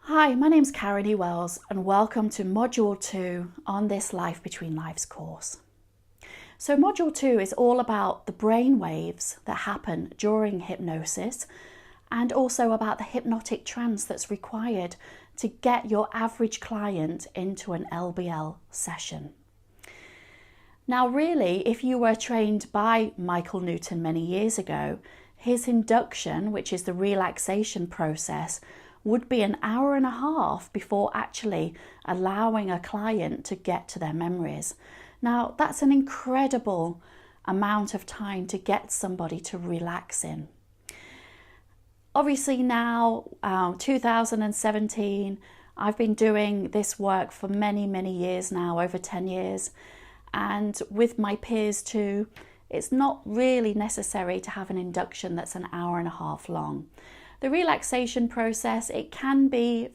Hi, my name's Karen E. Wells and welcome to Module 2 on this Life Between Lives course. So Module 2 is all about the brain waves that happen during hypnosis and also about the hypnotic trance that's required to get your average client into an LBL session. Now really, if you were trained by Michael Newton many years ago, his induction, which is the relaxation process, would be an hour and a half before actually allowing a client to get to their memories. Now, that's an incredible amount of time to get somebody to relax in. Obviously now, 2017, I've been doing this work for many years now, over 10 years. And with my peers too, it's not really necessary to have an induction that's an hour and a half long. The relaxation process, it can be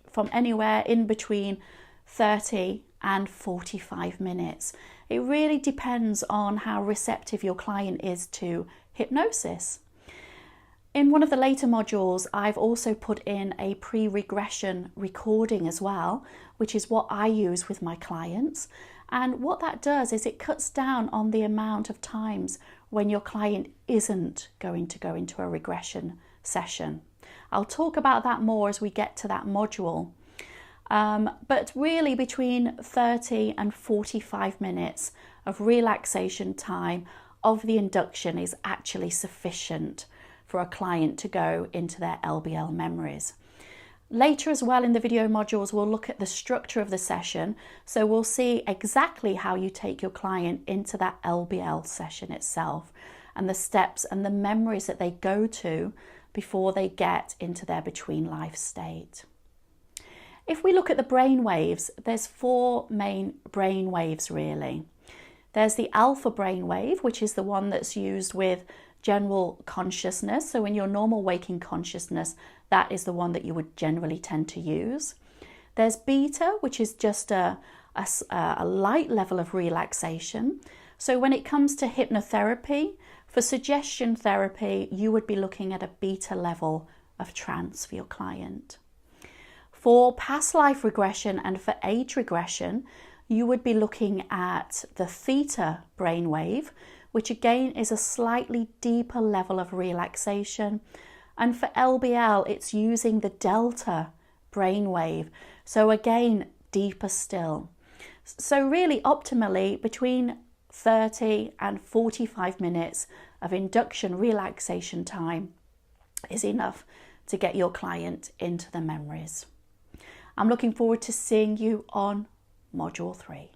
from anywhere in between 30 and 45 minutes. It really depends on how receptive your client is to hypnosis. In one of the later modules, I've also put in a pre-regression recording as well, which is what I use with my clients. And what that does is it cuts down on the amount of times when your client isn't going to go into a regression session. I'll talk about that more as we get to that module. But really between 30 and 45 minutes of relaxation time of the induction is actually sufficient for a client to go into their LBL memories. Later as well in the video modules, we'll look at the structure of the session. So we'll see exactly how you take your client into that LBL session itself and the steps and the memories that they go to before they get into their between life state. If we look at the brain waves, there's four main brain waves really. There's the alpha brain wave, which is the one that's used with general consciousness. So in your normal waking consciousness, that is the one that you would generally tend to use. There's beta, which is just a light level of relaxation. So when it comes to hypnotherapy, for suggestion therapy, you would be looking at a beta level of trance for your client. For past life regression and for age regression, you would be looking at the theta brainwave, which again is a slightly deeper level of relaxation. And for LBL, it's using the delta brainwave. So again, deeper still. So really optimally between 30 and 45 minutes of induction relaxation time is enough to get your client into the memories. I'm looking forward to seeing you on Module 3.